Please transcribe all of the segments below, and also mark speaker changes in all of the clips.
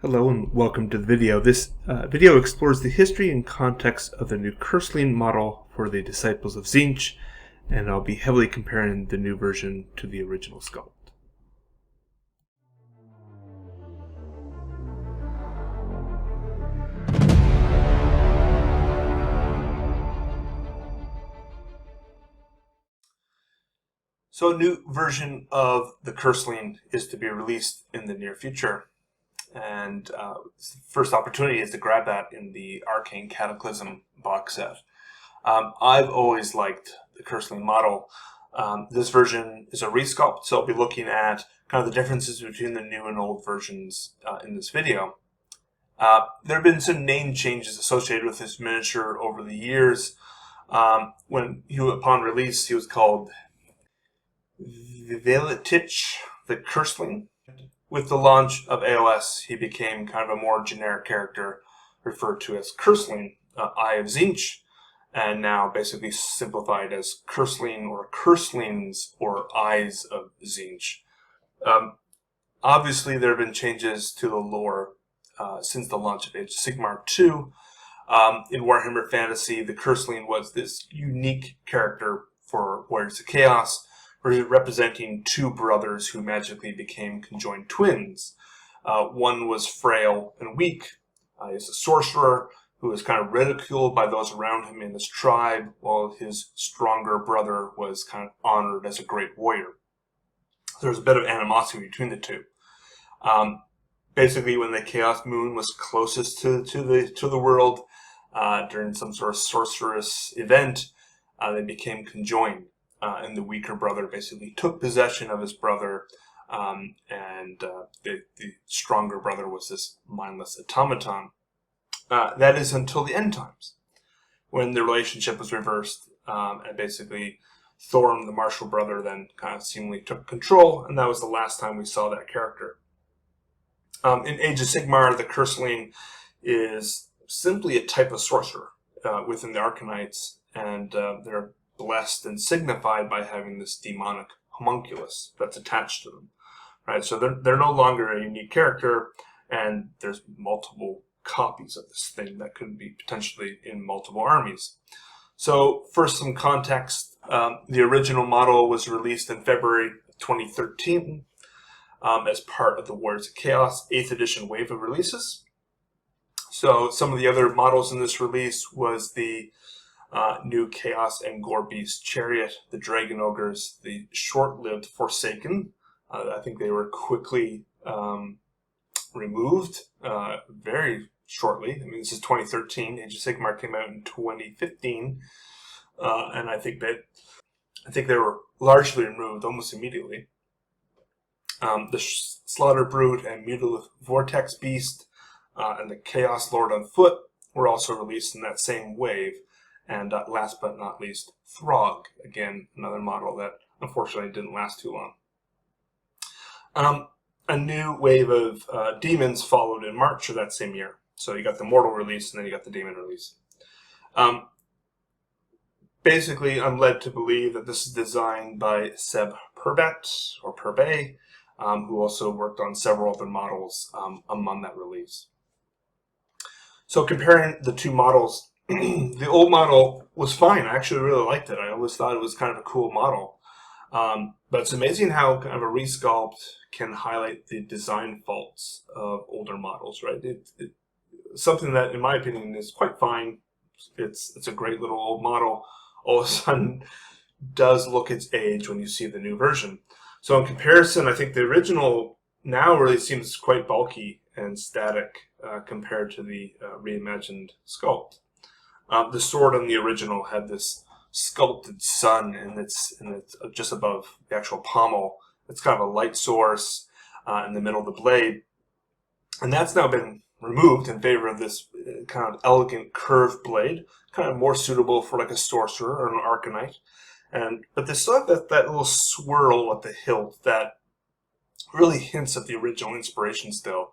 Speaker 1: Hello and welcome to the video. This video explores the history and context of the new Curseling model for the Disciples of Tzeentch, and I'll be heavily comparing the new version to the original sculpt. So a new version of the Curseling is to be released in the near future. And the first opportunity is to grab that in the Arcane Cataclysm box set. I've always liked the Curseling model. This version is a resculpt, so I'll be looking at kind of the differences between the new and old versions in this video. There have been some name changes associated with this miniature over the years. Upon release, he was called Tzeentch, the Curseling. With the launch of AOS, he became kind of a more generic character referred to as Curseling, Eye of Tzeentch, and now basically simplified as Curseling or Curselings or Eyes of Tzeentch. Obviously, there have been changes to the lore since the launch of Age of Sigmar 2. In Warhammer Fantasy, the Curseling was this unique character for Warriors of Chaos, representing two brothers who magically became conjoined twins. One was frail and weak. He was a sorcerer who was kind of ridiculed by those around him in his tribe, while his stronger brother was kind of honored as a great warrior. There was a bit of animosity between the two. Basically, when the Chaos Moon was closest to the world during some sort of sorcerous event, they became conjoined. And the weaker brother basically took possession of his brother, and the stronger brother was this mindless automaton. That is until the end times, when the relationship was reversed, and basically Thorm, the martial brother, then kind of seemingly took control, and that was the last time we saw that character. In Age of Sigmar, the Curseling is simply a type of sorcerer within the Arcanites, and they're blessed and signified by having this demonic homunculus that's attached to them, right? So they're no longer a unique character, and there's multiple copies of this thing that could be potentially in multiple armies. So for some context, the original model was released in February 2013 as part of the Warriors of Chaos 8th edition wave of releases. So some of the other models in this release was the new Chaos and Gore Beast Chariot, the Dragon Ogres, the short-lived Forsaken. I think they were quickly removed very shortly. I mean, this is 2013. Age of Sigmar came out in 2015, and I think they were largely removed almost immediately. The Slaughter Brute and Mutilith Vortex Beast and the Chaos Lord on Foot were also released in that same wave. And last but not least, Throg, again, another model that unfortunately didn't last too long. A new wave of demons followed in March of that same year. So you got the Mortal release, and then you got the Demon release. Basically, I'm led to believe that this is designed by Seb Purbet, or Purbet, who also worked on several other models among that release. So comparing the two models, the old model was fine. I actually really liked it. I always thought it was kind of a cool model. But it's amazing how kind of a resculpt can highlight the design faults of older models, right? Something that, in my opinion, is quite fine. It's a great little old model. All of a sudden does look its age when you see the new version. So in comparison, I think the original now really seems quite bulky and static compared to the reimagined sculpt. The sword on the original had this sculpted sun, and it's just above the actual pommel. It's kind of a light source in the middle of the blade, and that's now been removed in favor of this kind of elegant curved blade, kind of more suitable for like a sorcerer or an arcanite. But they still have that little swirl at the hilt that really hints at the original inspiration still.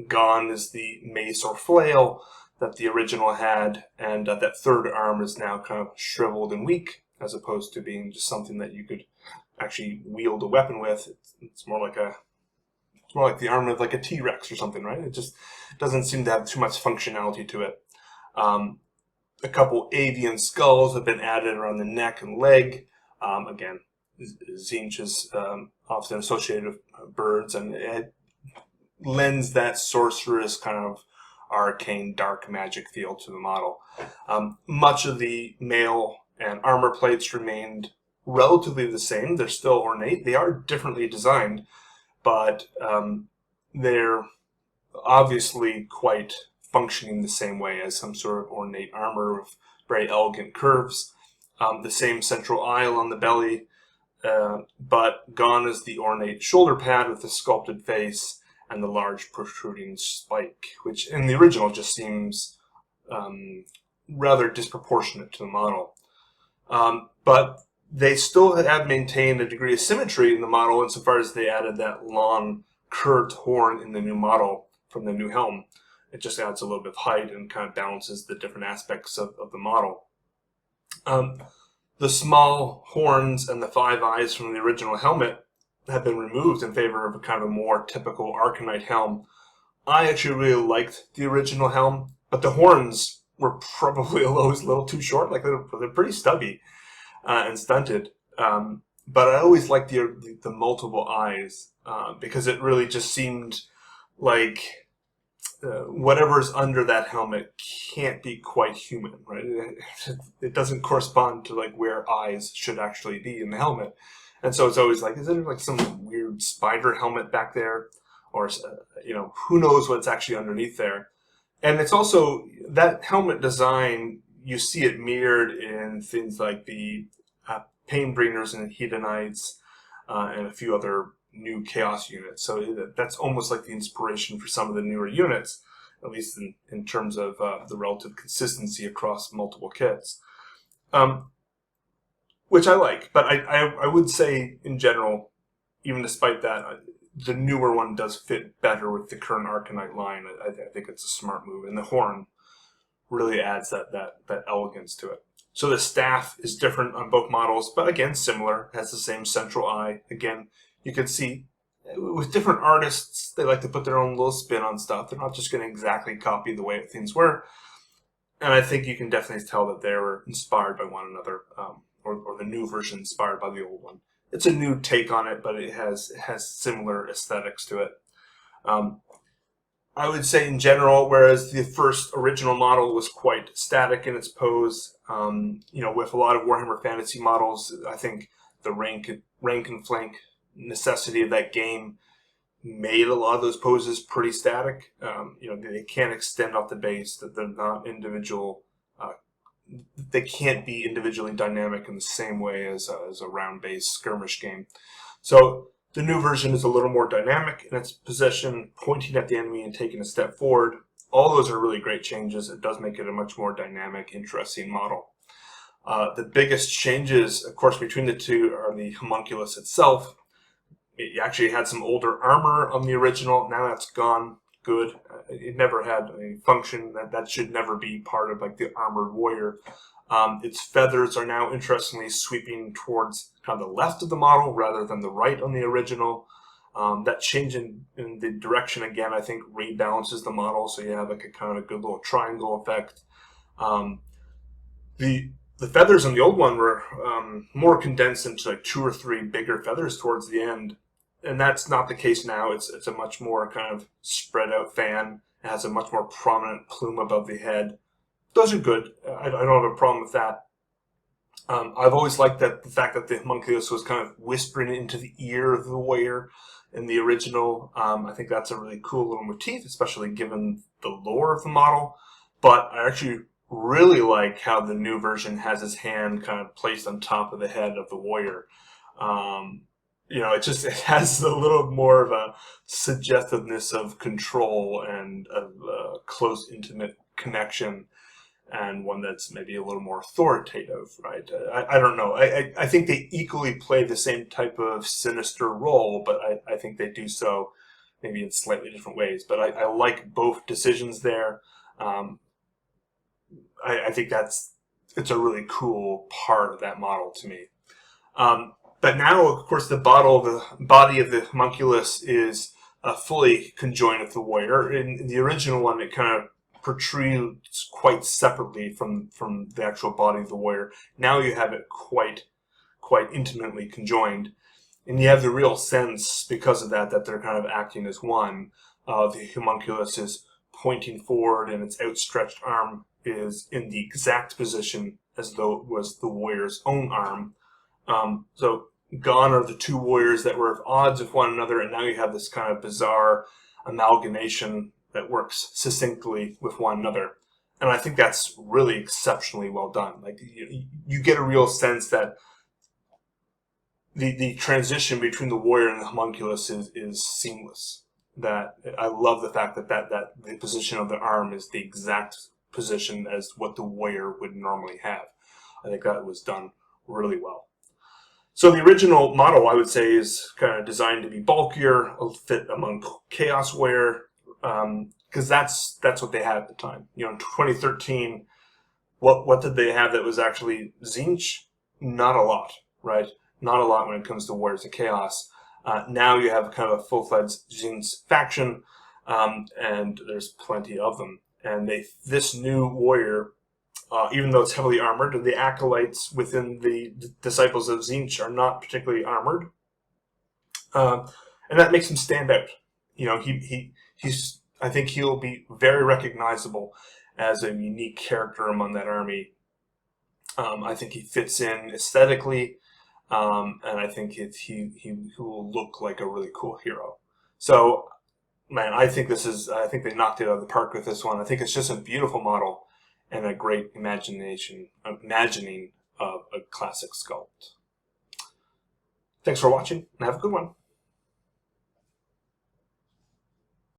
Speaker 1: Gone is the mace or flail that the original had, and that third arm is now kind of shriveled and weak, as opposed to being just something that you could actually wield a weapon with. It's more like a more like the armor of like a T-Rex or something, right? It just doesn't seem to have too much functionality to it. A couple avian skulls have been added around the neck and leg. Again, Tzeentch is often associated with birds, and it lends that sorceress kind of arcane dark magic feel to the model. Much of the mail and armor plates remained relatively the same. They're still ornate. They are differently designed, but they're obviously quite functioning the same way as some sort of ornate armor with very elegant curves. The same central aisle on the belly, but gone is the ornate shoulder pad with the sculpted face and the large protruding spike, which in the original just seems rather disproportionate to the model. But they still have maintained a degree of symmetry in the model insofar as they added that long curved horn in the new model from the new helm. It just adds a little bit of height and kind of balances the different aspects of the model. The small horns and the 5 eyes from the original helmet have been removed in favor of a kind of a more typical Arcanite helm. I actually really liked the original helm, but the horns were probably always a little too short. Like they're pretty stubby and stunted. But I always liked the multiple eyes because it really just seemed like whatever's under that helmet can't be quite human, right? It doesn't correspond to like where eyes should actually be in the helmet. And so it's always like, is there like some weird spider helmet back there? Or, who knows what's actually underneath there? And it's also, that helmet design, you see it mirrored in things like the Painbringers and Hedonites and a few other new Chaos units. So that's almost like the inspiration for some of the newer units, at least in terms of the relative consistency across multiple kits. Which I like, but I would say in general, even despite that, the newer one does fit better with the current Arcanite line. I think it's a smart move, and the horn really adds that elegance to it. So the staff is different on both models, but again, similar, has the same central eye. Again, you can see with different artists, they like to put their own little spin on stuff. They're not just going to exactly copy the way things were. And I think you can definitely tell that they were inspired by one another, or the new version inspired by the old one. It's a new take on it, but it has similar aesthetics to it. I would say in general, whereas the first original model was quite static in its pose, with a lot of Warhammer Fantasy models, I think the rank and flank necessity of that game made a lot of those poses pretty static. They can't extend off the base, that they're not individual. They can't be individually dynamic in the same way as a round-based skirmish game. So the new version is a little more dynamic in its position, pointing at the enemy and taking a step forward. All those are really great changes. It does make it a much more dynamic, interesting model. The biggest changes, of course, between the two are the homunculus itself. It actually had some older armor on the original. Now that's gone. Good. It never had a function. That should never be part of like the armored warrior. Its feathers are now interestingly sweeping towards kind of the left of the model rather than the right on the original. That change in the direction, again, I think rebalances the model, so you have like a kind of a good little triangle effect. The feathers on the old one were more condensed into like 2 or 3 bigger feathers towards the end. And that's not the case now. It's a much more kind of spread out fan. It has a much more prominent plume above the head. Those are good. I don't have a problem with that. I've always liked the fact that the homunculus was kind of whispering into the ear of the warrior in the original. I think that's a really cool little motif, especially given the lore of the model. But I actually really like how the new version has his hand kind of placed on top of the head of the warrior. It has a little more of a suggestiveness of control and of close, intimate connection, and one that's maybe a little more authoritative, right? I don't know. I think they equally play the same type of sinister role, but I think they do so maybe in slightly different ways. But I like both decisions there. I think it's a really cool part of that model to me. But now, of course, the body of the homunculus is fully conjoined with the warrior. In the original one, it kind of protrudes quite separately from the actual body of the warrior. Now you have it quite intimately conjoined, and you have the real sense because of that they're kind of acting as one. The homunculus is pointing forward, and its outstretched arm is in the exact position as though it was the warrior's own arm. So gone are the two warriors that were at odds with one another, and now you have this kind of bizarre amalgamation that works succinctly with one another. And I think that's really exceptionally well done. Like you get a real sense that the transition between the warrior and the homunculus is seamless. That I love the fact that the position of the arm is the exact position as what the warrior would normally have. I think that was done really well. So the original model, I would say, is kind of designed to be bulkier, fit among Chaos Warrior, because that's what they had at the time. You know, in 2013, what did they have that was actually Tzeentch? Not a lot, right? Not a lot when it comes to Warriors of Chaos. Now you have kind of a full-fledged Tzeentch faction, and there's plenty of them. And this new warrior, even though it's heavily armored, the acolytes within the disciples of Tzeentch are not particularly armored, and that makes him stand out. You know, he's. I think he'll be very recognizable as a unique character among that army. I think he fits in aesthetically. And I think he will look like a really cool hero. So, man, I think they knocked it out of the park with this one. I think it's just a beautiful model and a great imagining of a classic sculpt. Thanks for watching, and have a good one.